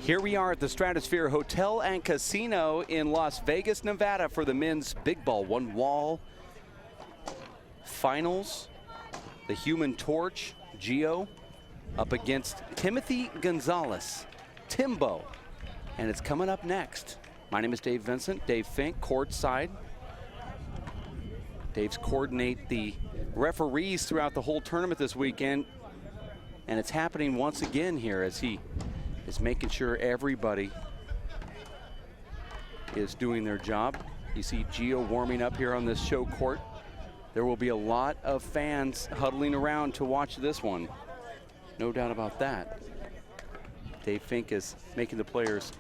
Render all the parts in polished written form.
Here we are at the Stratosphere Hotel and Casino in Las Vegas, Nevada for the men's big ball one wall finals. The Human Torch, Gio, up against Timothy Gonzalez, Timbo. And it's coming up next. My name is Dave Vincent, Dave Fink, courtside. Dave's coordinate the referees throughout the whole tournament this weekend. And it's happening once again here as he is making sure everybody is doing their job. You see Gio warming up here on this show court. There will be a lot of fans huddling around to watch this one. No doubt about that. Dave Fink is making the players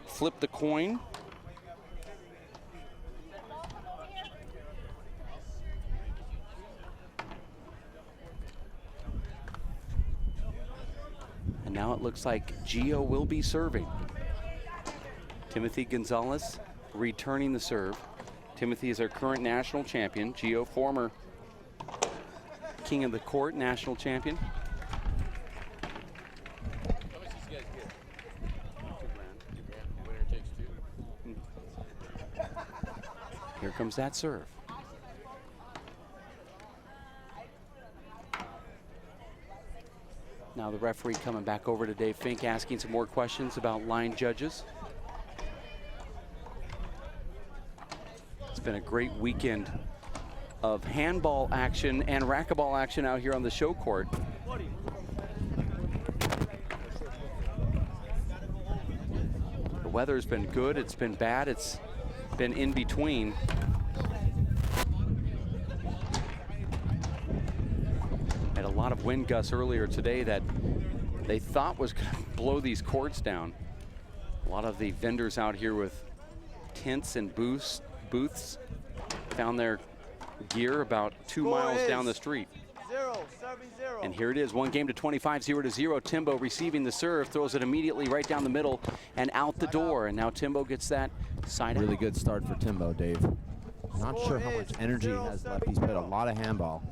flip the coin. And now it looks like Gio will be serving. Timothy Gonzalez returning the serve. Timothy is our current national champion. Gio, former king of the court, national champion. Here comes that serve. Now the referee coming back over to Dave Fink, asking some more questions about line judges. It's been a great weekend of handball action and racquetball action out here on the show court. The weather's been good, it's been bad, it's been in between. Had a lot of wind gusts earlier today that they thought was going to blow these courts down. A lot of the vendors out here with tents and booths found their gear about 2 miles down the street. 0-7-0. And here it is, 1 game to 25, 0-0. Timbo receiving the serve, throws it immediately right down the middle and out the door. And now Timbo gets that side out. Really good start for Timbo, Dave. Not sure how much energy he has left. He's played a lot of handball.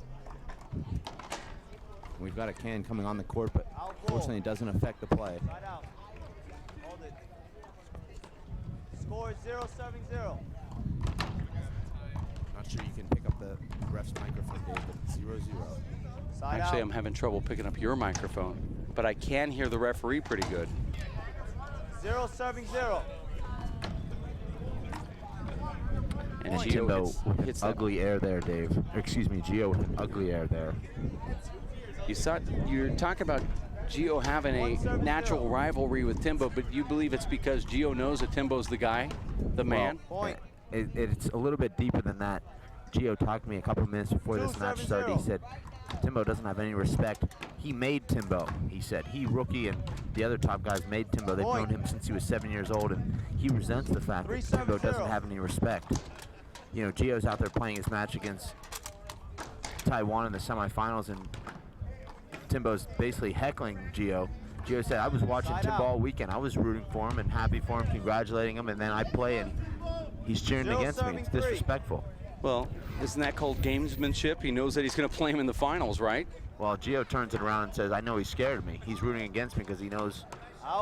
We've got a can coming on the court, but fortunately it doesn't affect the play. Side out. Hold it. Score is 0-7-0. Not sure you can pick up the ref's microphone, Dave, but 0-0. Actually, I'm having trouble picking up your microphone, but I can hear the referee pretty good. 0-7-0. And Timbo Gio hits ugly air there, Dave. Or excuse me, Gio with an ugly air there. You're talking about Gio having a natural rivalry with Timbo, but you believe it's because Gio knows that Timbo's the guy, the man? Point. It's a little bit deeper than that. Gio talked to me a couple minutes before this match started. He said, Timbo doesn't have any respect. He made Timbo, he said. He, Rookie, and the other top guys made Timbo. They've known him since he was 7 years old, and he resents the fact that Timbo doesn't have any respect. You know, Gio's out there playing his match against Taiwan in the semifinals, and Timbo's basically heckling Gio. Gio said, I was watching Timbo all weekend. I was rooting for him and happy for him, congratulating him, and then I play and he's cheering against me. It's disrespectful. Well, isn't that called gamesmanship? He knows that he's going to play him in the finals, right? Well, Gio turns it around and says, I know he's scared of me. He's rooting against me because he knows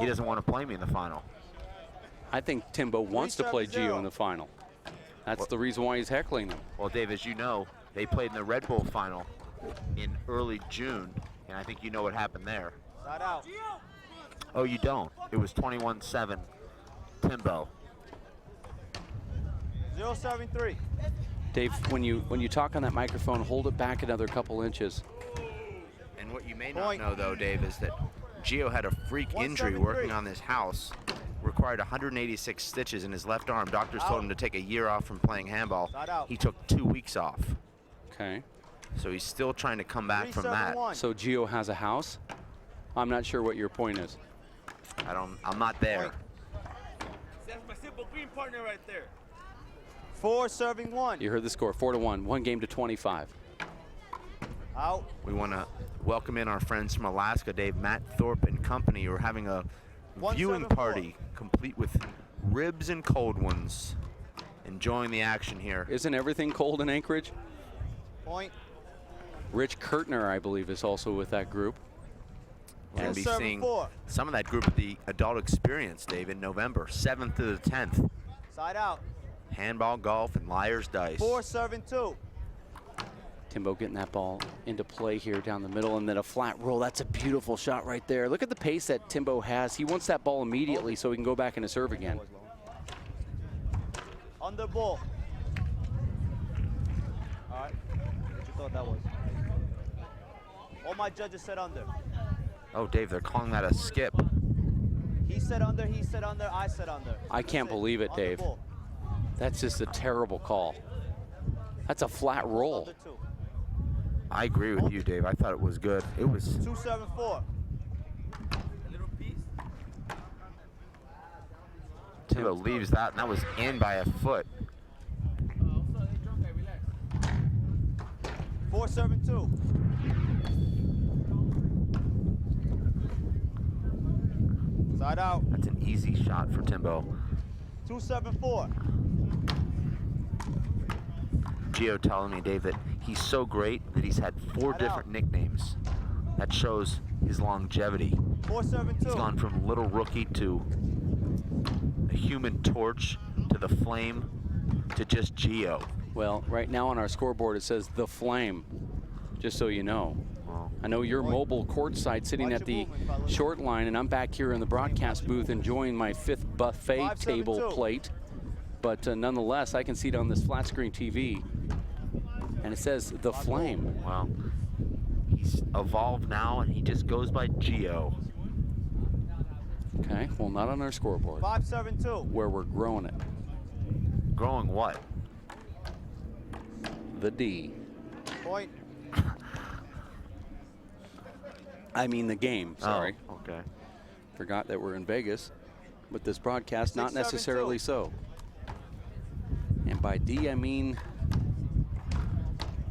he doesn't want to play me in the final. I think Timbo wants to play Gio in the final. That's the reason why he's heckling him. Well, Dave, as you know, they played in the Red Bull final in early June, and I think you know what happened there. Side out. Oh, you don't? It was 21-7 Timbo. 0-7-3. Dave, when you talk on that microphone, hold it back another couple inches. And what you may not know, though, Dave, is that Gio had a freak injury working on this house, required 186 stitches in his left arm. Doctors told him to take a year off from playing handball. He took 2 weeks off. Okay. So he's still trying to come back from that. So Gio has a house? I'm not sure what your point is. I'm not there. That's my simple green partner right there. 4-7-1. You heard the score, 4-1, 1 game to 25. Out. We want to welcome in our friends from Alaska, Dave, Matt Thorpe and company. We're having a viewing party complete with ribs and cold ones. Enjoying the action here. Isn't everything cold in Anchorage? Point. Rich Kurtner, I believe, is also with that group. We're going to be 10-7, seeing 4. some of that group at the adult experience, Dave, in November, 7th to the 10th. Side out. Handball, golf, and Liar's Dice. 4-7-2. Timbo getting that ball into play here down the middle, and then a flat roll. That's a beautiful shot right there. Look at the pace that Timbo has. He wants that ball immediately so he can go back into serve again. Under ball. All right. What you thought that was? All my judges said under. Oh, Dave, they're calling that a skip. He said under, I said under. I can't believe it, Under Dave. ball. That's just a terrible call. That's a flat roll. Under 2. I agree with you, Dave. I thought it was good. It was 2-7-4. Timbo leaves that, and that was in by a foot. 4-7-2. Side out. That's an easy shot for Timbo. 2-7-4. Gio telling me, Dave, that he's so great that he's had 4 different nicknames. That shows his longevity. 4-7-2. He's gone from little rookie to the Human Torch to the Flame to just Gio. Well, right now on our scoreboard it says the Flame, just so you know. Well, I know you're mobile courtside sitting at the short line, and I'm back here in the broadcast booth enjoying my 5th buffet table plate. But nonetheless, I can see it on this flat screen TV, and it says the Flame. well, he's evolved now, and he just goes by Gio. Okay, well, not on our scoreboard, 5-7-2. where we're growing it. Growing what? The D. Point. I mean the game, sorry. Oh, okay. Forgot that we're in Vegas, but this broadcast, not 6-7-2. necessarily so. And by D, I mean...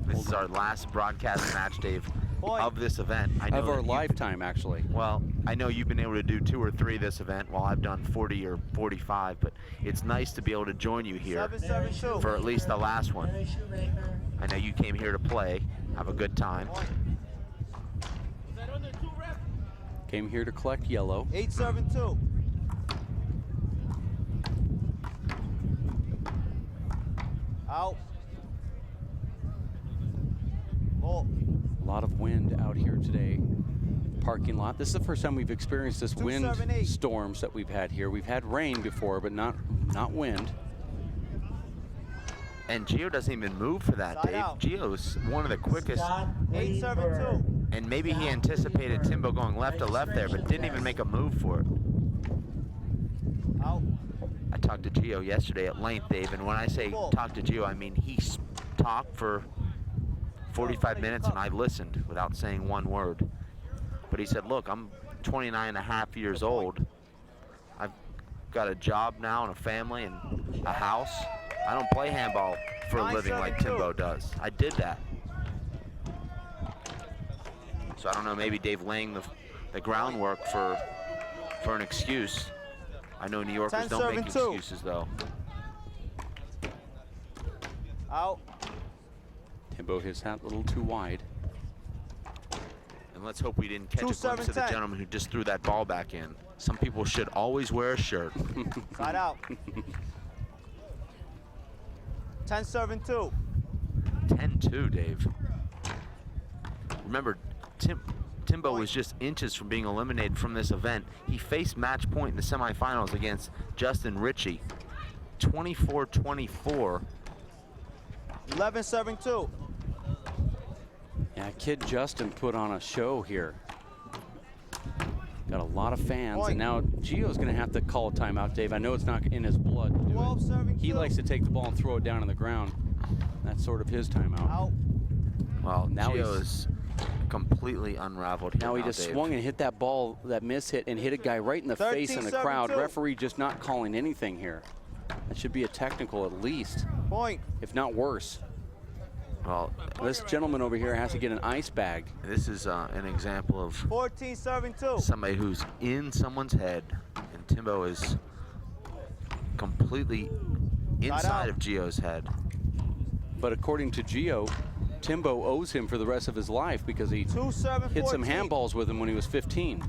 This is our last broadcast match, Dave, of this event. I know of our that lifetime, actually. Well, I know you've been able to do 2 or 3 this event, while I've done 40 or 45, but it's nice to be able to join you here 7-7-2. for at least the last one. I know you came here to play, have a good time. Came here to collect yellow. 8-7-2. Out. Ball. A lot of wind out here today. Parking lot. This is the first time we've experienced this wind 2-7-8. storms that we've had here. We've had rain before, but not wind. And Gio doesn't even move for that, Side Dave. out. Gio's one of the quickest, 8-7-2. and maybe he anticipated Timbo going left to left there, but didn't even make a move for it. Out. I talked to Gio yesterday at length, Dave, and when I say talk to Gio, I mean he talked for 45 minutes and I listened without saying one word. But he said, look, I'm 29 and a half years old. I've got a job now and a family and a house. I don't play handball for a living like Timbo does. I did that. So I don't know, maybe Dave laying the groundwork for an excuse. I know New Yorkers don't make 10-7-2. excuses, though. Out. Timbo hits that a little too wide. And let's hope we didn't catch a glimpse of the 2-7-10. gentleman who just threw that ball back in. Some people should always wear a shirt. Side out. 10-7-2. 10-2, Dave. Remember, Timbo was just inches from being eliminated from this event. He faced match point in the semifinals against Justin Ritchie. 24-24. 11-7-2. Yeah, kid Justin put on a show here. Got a lot of fans, and now Gio's going to have to call a timeout, Dave. I know it's not in his blood to do it. 12-7-2. He likes to take the ball and throw it down on the ground. That's sort of his timeout. Out. Well, Now Gio is completely unraveled here Now he just Dave. swung and hit that ball, that miss hit, and hit a guy right in the face in the crowd. 13-7-2. Referee just not calling anything here. That should be a technical at least, Point. if not worse. Well, This gentleman over here has to get an ice bag. this is an example of 14-7-2. somebody who's in someone's head, and Timbo is completely inside out. of Gio's head. But according to Gio, Timbo owes him for the rest of his life because he 2-7-14. hit some handballs with him when he was 15.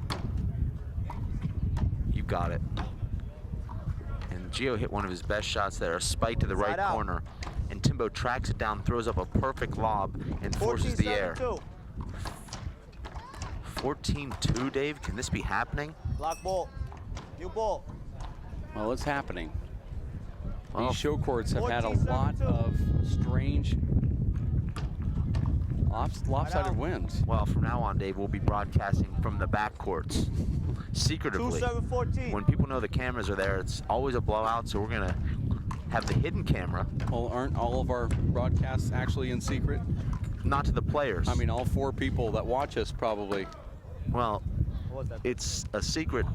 You got it. And Gio hit one of his best shots there, a spike to the right corner. And Timbo tracks it down, throws up a perfect lob, and forces the air. 14-2, Dave. Can this be happening? Block ball. New ball. Well, it's happening. Well, These show courts have had a lot of strange lopsided wins. Well, from now on, Dave, we'll be broadcasting from the back courts secretively. 2-7-14. When people know the cameras are there, it's always a blowout, so we're going to have the hidden camera. Well, aren't all of our broadcasts actually in secret? Not to the players. I mean, all 4 people that watch us probably. Well, it's a secret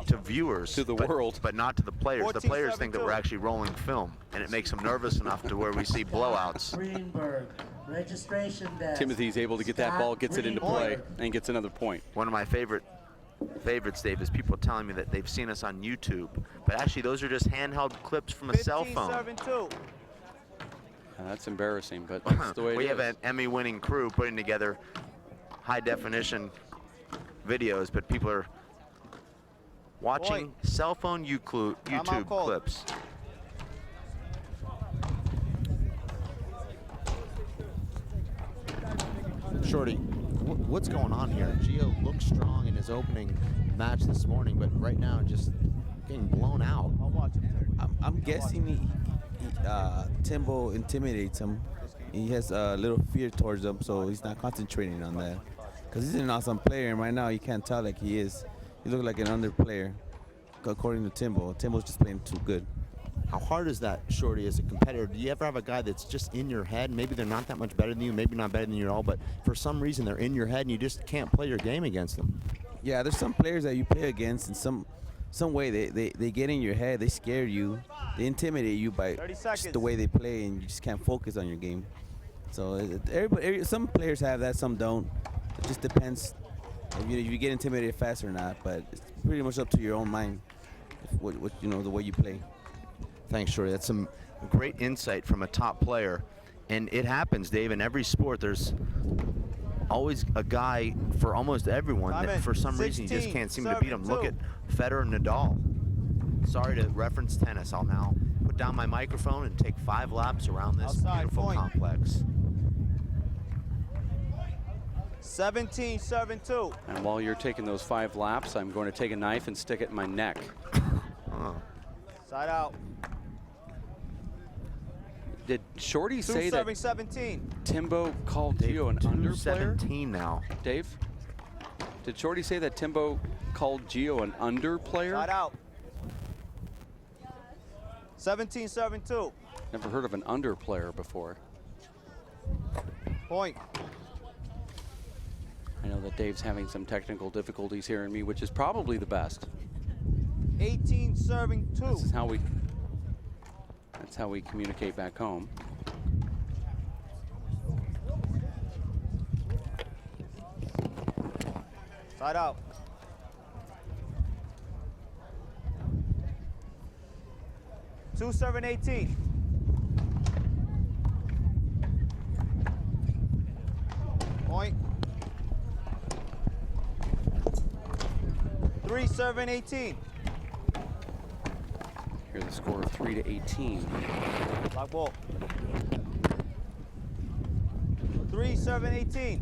to viewers, to the world, but not to the players. The players think that we're actually rolling film, and it makes them nervous enough to where we see blowouts. Greenberg, registration desk. Timothy's able to get that ball, gets it into play, and gets another point. One of my favorites, Dave, is people telling me that they've seen us on YouTube, but actually those are just handheld clips from a cell phone. 15-7-2. That's embarrassing, but that's the way it is. We have an Emmy-winning crew putting together high-definition videos, but people are watching cell phone YouTube clips. Shorty, what's going on here? Gio looked strong in his opening match this morning, but right now just getting blown out. I'll watch him. I'm guessing Timbo intimidates him. He has a little fear towards him, so he's not concentrating on that. Because he's an awesome player, and right now you can't tell like he is. He looks like an under player, according to Timbo. Timbo's just playing too good. How hard is that, Shorty, as a competitor? Do you ever have a guy that's just in your head? Maybe they're not that much better than you, maybe not better than you at all, but for some reason they're in your head and you just can't play your game against them. Yeah, there's some players that you play against, and some way they get in your head, they scare you, they intimidate you by just the way they play, and you just can't focus on your game. So some players have that, some don't. It just depends if you get intimidated fast or not, but it's pretty much up to your own mind, what the way you play. Thanks, Shorty. That's some great insight from a top player. And it happens, Dave, in every sport. There's always a guy for almost everyone that for some reason you just can't seem to beat him. Look at Federer and Nadal. Sorry to reference tennis. I'll now put down my microphone and take 5 laps around this beautiful complex. 17-7-2. And while you're taking those 5 laps, I'm going to take a knife and stick it in my neck. Side out. Did Shorty say that 2-7-17. Timbo called Gio an under player? 17 now. Dave? Did Shorty say that Timbo called Gio an under player? Side out. 17-7-2. Never heard of an under player before. Point. I know that Dave's having some technical difficulties hearing me, which is probably the best. 18-2. That's how we communicate back home. Side out. Two 7-18. Point. 3-7-18. Here's the score of 3-18. Block ball. 3-7-18.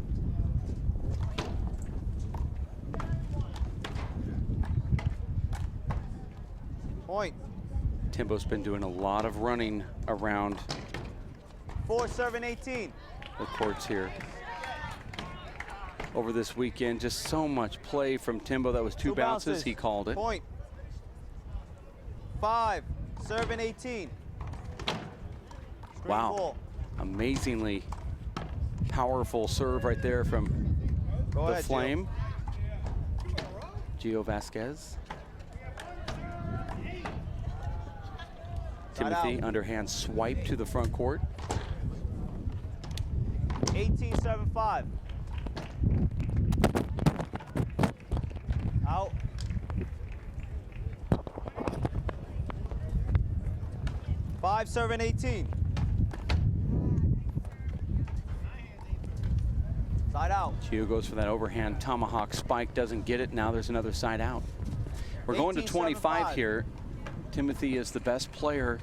Point. Timbo's been doing a lot of running around 4-7-18. the courts here over this weekend. Just so much play from Timbo. That was two bounces. He called it. Point. 5-7-18. Wow. Ball. Amazingly powerful serve right there from the Flame. Gio Vasquez. Timothy, underhand swipe to the front court. 18-7-5. Out. Five 7-18. Gio goes for that overhand tomahawk spike, doesn't get it. Now there's another side out. We're going to 25 here. Timothy is the best player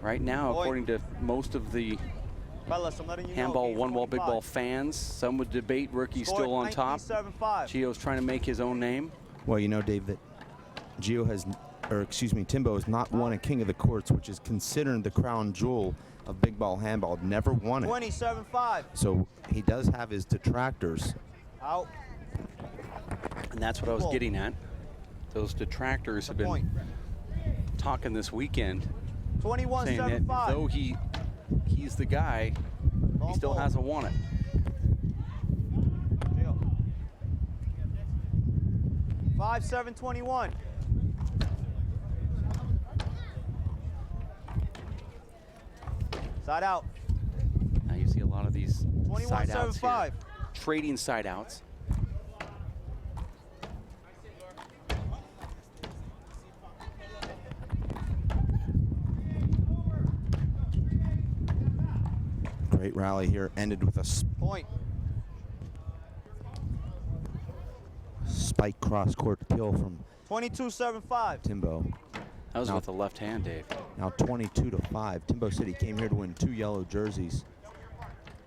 right now, according to most of the handball, one wall, big ball fans. Some would debate Rookie's still on top. Gio's trying to make his own name. Well, you know, Dave, that Timbo has not won a King of the Courts, which is considered the crown jewel of big ball handball. Never won it. 27-5. So he does have his detractors. Out. And that's what I was getting at. Those detractors have been talking this weekend, saying that though he's the guy, he still hasn't won it. 5-7-21. Side out. Now you see a lot of these side outs 21-7-5. here, trading side outs. Great rally here, ended with a Point. spike cross court kill from 22-7-5. Timbo. That was with the left hand, Dave. Now 22-5. Timbo said he came here to win 2 yellow jerseys.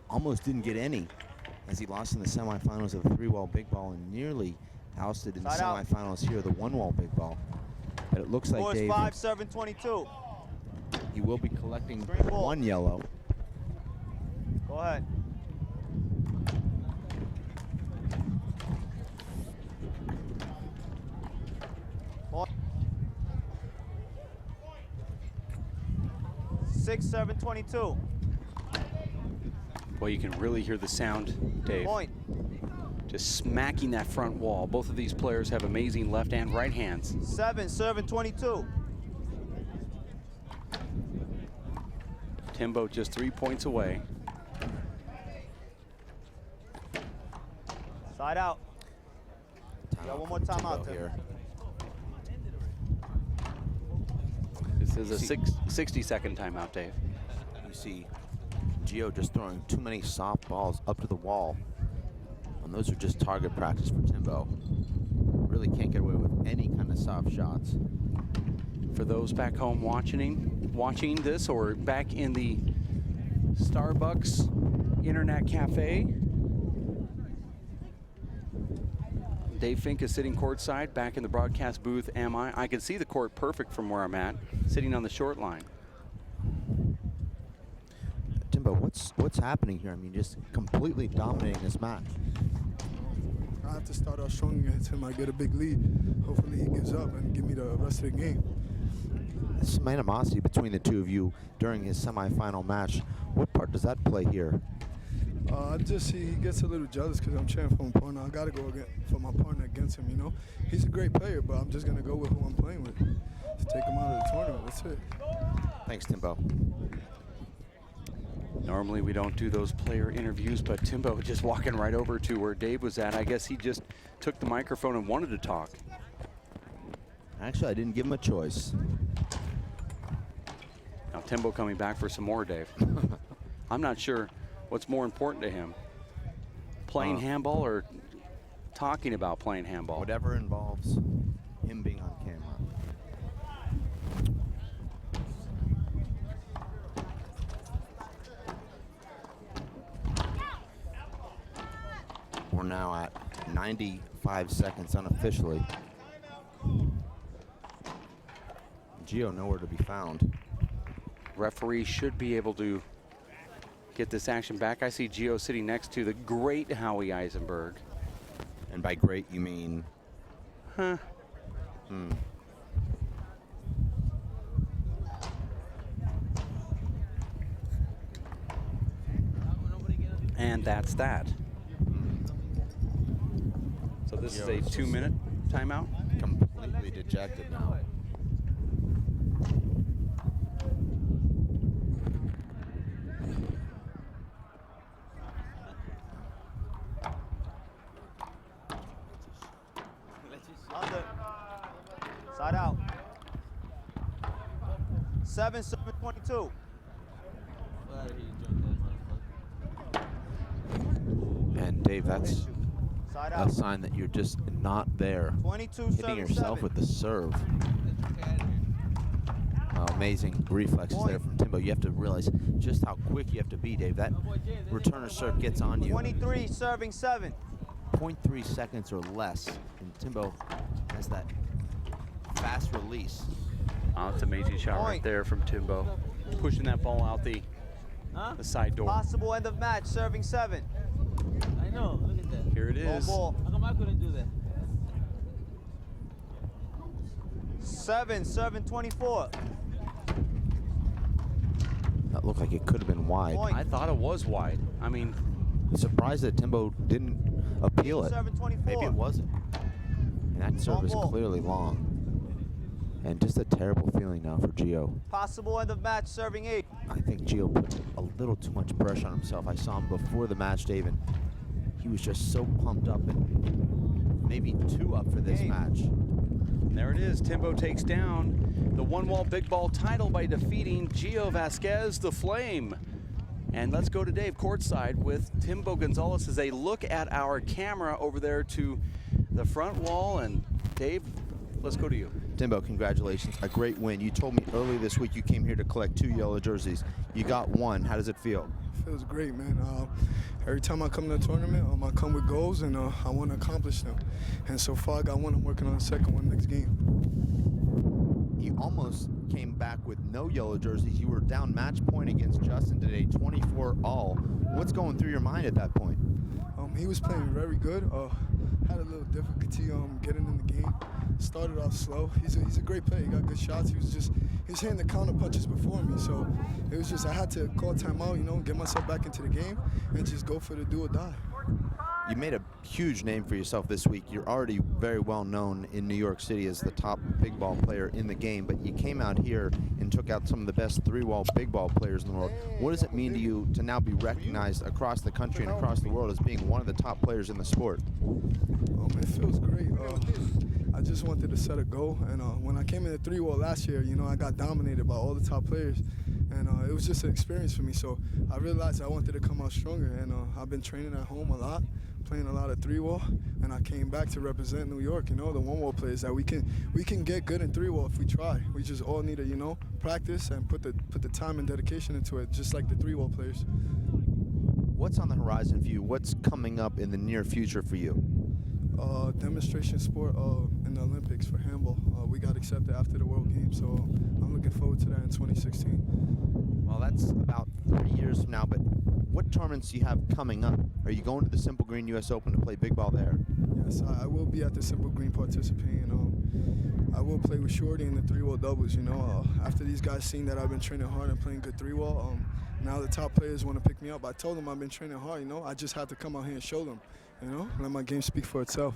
Almost didn't get any as he lost in the semifinals of the 3-wall big ball and nearly ousted in the semifinals here of the 1-wall big ball. But it looks like Dave, 5-7-22. he will be collecting 1 yellow. Go ahead. Point. 6-7-22. Boy, you can really hear the sound, Dave. Point. Just smacking that front wall. Both of these players have amazing left and right hands. 7-7-22. Timbo just 3 points away. Side out. Got one more timeout here. This is a 60-second timeout, Dave. You see Gio just throwing too many soft balls up to the wall. And those are just target practice for Timbo. Really can't get away with any kind of soft shots. For those back home watching this or back in the Starbucks Internet Cafe, Dave Fink is sitting courtside, back in the broadcast booth. I can see the court perfect from where I'm at, sitting on the short line. Timbo, what's happening here? I mean, just completely dominating this match. I have to start out strong against him. I get a big lead. Hopefully he gives up and give me the rest of the game. Some animosity between the two of you during his semifinal match. What part does that play here? He gets a little jealous because I'm cheering for my partner. I got to go for my partner against him, you know. He's a great player, but I'm just going to go with who I'm playing with to take him out of the tournament. That's it. Thanks, Timbo. Normally we don't do those player interviews, but Timbo just walking right over to where Dave was at. I guess he just took the microphone and wanted to talk. Actually, I didn't give him a choice. Now Timbo coming back for some more, Dave. I'm not sure what's more important to him, playing handball or talking about playing handball. Whatever involves him being on camera. We're now at 95 seconds unofficially. Gio nowhere to be found. Referee should be able to get this action back. I see Gio sitting next to the great Howie Eisenberg. And by great, you mean? Huh. And that's that. So this is a 2-minute timeout. Completely dejected now. Side out. 7-7-22. And Dave, that's Side a out. sign that you're just not there. 22 Hitting serving yourself 7. with the serve. Amazing reflexes there from Timbo. You have to realize just how quick you have to be, Dave. That returner serve gets on you. 23 serving 7. 0.3 seconds or less, and Timbo has that fast release. Oh, it's an amazing shot right there from Timbo. Pushing that ball out the side door. Possible end of match serving 7. I know, look at that. Here it is. Ball. How come I couldn't do that? 7 serving 24. That looked like it could have been wide. Point. I thought it was wide. I mean, Surprised that Timbo didn't appeal it. 7-24. Maybe it wasn't. And that serve is ball. clearly long. And just a terrible feeling now for Gio. Possible end of match serving 8. I think Gio put a little too much pressure on himself. I saw him before the match, Dave, and he was just so pumped up and maybe too up for this match. and there it is. Timbo takes down the one-wall big ball title by defeating Gio Vasquez, the Flame. And let's go to Dave courtside with Timbo Gonzalez as they look at our camera over there to the front wall. And Dave, let's go to you. Timbo, congratulations. A great win. You told me early this week you came here to collect 2 yellow jerseys. You got 1. How does it feel? Feels great, man. Every time I come to the tournament, I come with goals, and I want to accomplish them. And so far, I got 1. I'm working on the second one next game. You almost came back with no yellow jerseys. You were down match point against Justin today, 24-all. What's going through your mind at that point? He was playing very good. Had a little difficulty getting in the game. Started off slow. He's a great player. He got good shots. He was hitting the counter punches before me. So it was just I had to call timeout, get myself back into the game and just go for the do or die. You made a huge name for yourself this week. You're already very well known in New York City as the top big ball player in the game, but you came out here and took out some of the best 3-wall big ball players in the world. What does it mean to you to now be recognized across the country and across the world as being one of the top players in the sport? It feels great. I just wanted to set a goal, and when I came in the 3-wall last year, I got dominated by all the top players, and it was just an experience for me. So I realized I wanted to come out stronger, and I've been training at home a lot, playing a lot of 3-wall, and I came back to represent New York. The 1-wall players that we can get good in 3-wall if we try. We just all need to practice and put the time and dedication into it, just like the 3-wall players. What's on the horizon for you? What's coming up in the near future for you? Demonstration sport in the Olympics for handball. We got accepted after the World Games, so I'm looking forward to that in 2016. Well, that's about 3 years from now, but what tournaments do you have coming up? Are you going to the Simple Green U.S. Open to play big ball there? Yes, I will be at the Simple Green participating. I will play with Shorty in the 3-wall doubles. After these guys seen that I've been training hard and playing good 3-wall, now the top players want to pick me up. I told them I've been training hard. I just have to come out here and show them. Let my game speak for itself.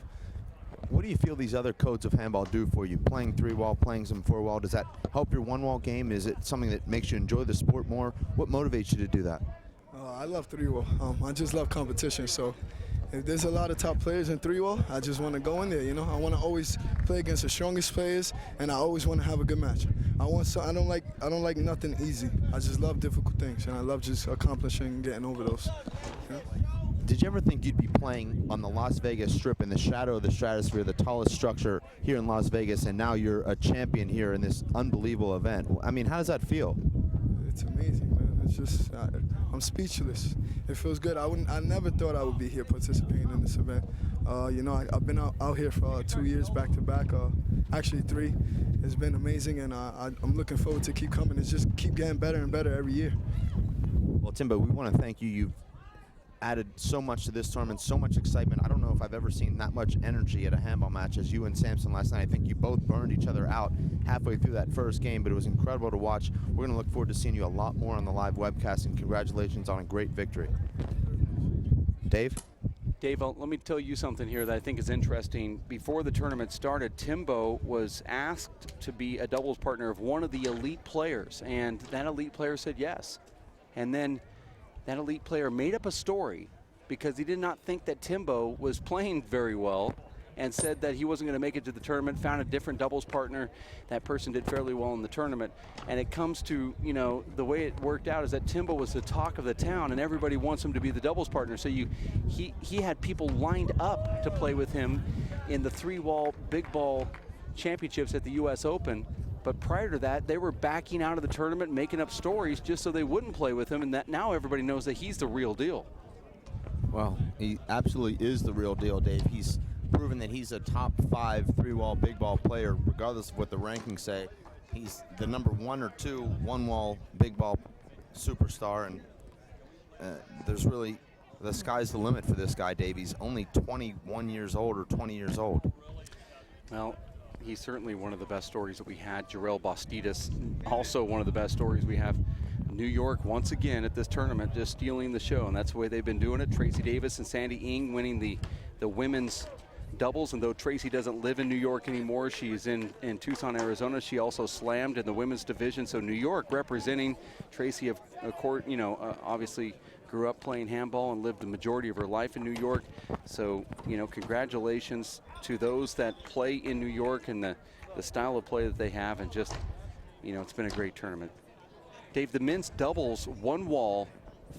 What do you feel these other codes of handball do for you? Playing 3-wall, playing some 4-wall, does that help your 1-wall game? Is it something that makes you enjoy the sport more? What motivates you to do that? I love 3-wall. I just love competition. So if there's a lot of top players in 3-wall, I just want to go in there. I want to always play against the strongest players, and I always want to have a good match. I don't like nothing easy. I just love difficult things, and I love just accomplishing and getting over those. Did you ever think you'd be playing on the Las Vegas Strip in the shadow of the Stratosphere, the tallest structure here in Las Vegas, and now you're a champion here in this unbelievable event? I mean, how does that feel? It's amazing, man. It's just, I'm speechless. It feels good. I never thought I would be here participating in this event. I've been out here for 2 years back to back, actually 3. It's been amazing, and I'm looking forward to keep coming. It's just keep getting better and better every year. Well, Timbo, we want to thank you. You've added so much to this tournament, so much excitement. I don't know if I've ever seen that much energy at a handball match as you and Samson last night. I think you both burned each other out halfway through that first game, but it was incredible to watch. We're going to look forward to seeing you a lot more on the live webcast, and congratulations on a great victory. Dave? Dave, let me tell you something here that I think is interesting. Before the tournament started, Timbo was asked to be a doubles partner of one of the elite players, and that elite player said yes. And then that elite player made up a story because he did not think that Timbo was playing very well, and said that he wasn't going to make it to the tournament, found a different doubles partner. That person did fairly well in the tournament. And it comes to, you know, the way it worked out is that Timbo was the talk of the town, and everybody wants him to be the doubles partner. So he had people lined up to play with him in the 3-wall big ball championships at the U.S. Open. But prior to that, they were backing out of the tournament, making up stories just so they wouldn't play with him, and that now everybody knows that he's the real deal. Well, he absolutely is the real deal, Dave. He's proven that he's a top 5 3-wall big ball player, regardless of what the rankings say. He's the number 1 or 2 1-wall big ball superstar, and there's really, the sky's the limit for this guy, Dave. He's only 21 years old or 20 years old. Well, he's certainly one of the best stories that we had. Jarrell Bastidas, also one of the best stories we have. New York, once again, at this tournament, just stealing the show, and that's the way they've been doing it. Tracy Davis and Sandy Ing winning the women's doubles, and though Tracy doesn't live in New York anymore, she's in Tucson, Arizona. She also slammed in the women's division, so New York representing. Tracy, of course, you know, obviously grew up playing handball and lived the majority of her life in New York. So, you know, congratulations to those that play in New York and the style of play that they have, and just, you know, it's been a great tournament. Dave, the men's doubles 1-wall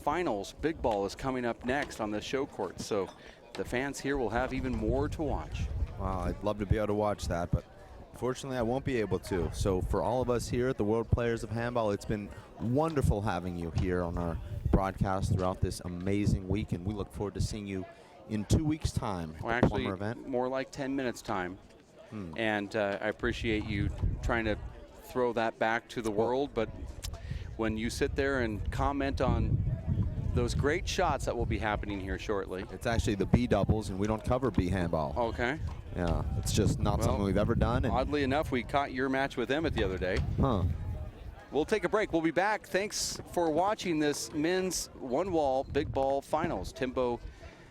finals big ball is coming up next on the show court, so the fans here will have even more to watch. Wow, I'd love to be able to watch that, but unfortunately I won't be able to. So for all of us here at the World Players of Handball, it's been wonderful having you here on our broadcast throughout this amazing week, and we look forward to seeing you in 2 weeks' time Well, at the actually, Plummer event. more like 10 minutes time. And I appreciate you trying to throw that back to the world, but when you sit there and comment on those great shots that will be happening here shortly. It's actually the B doubles, and we don't cover B handball. Okay. Yeah, it's just not something we've ever done. And Oddly enough, we caught your match with Emmett the other day. huh. We'll take a break. We'll be back. Thanks for watching this men's 1-wall big ball finals. Timbo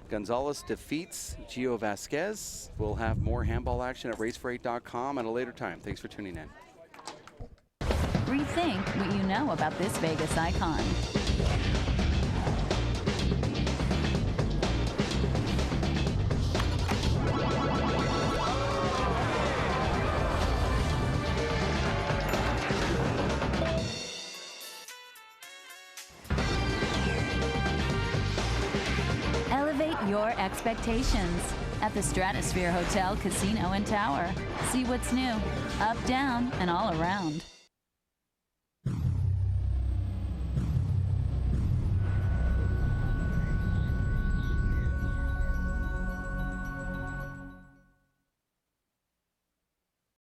Gonzalez defeats Gio Vasquez. We'll have more handball action at racefor8.com at a later time. Thanks for tuning in. Rethink what you know about this Vegas icon. Elevate your expectations at the Stratosphere Hotel, Casino and Tower. See what's new, up, down, and all around.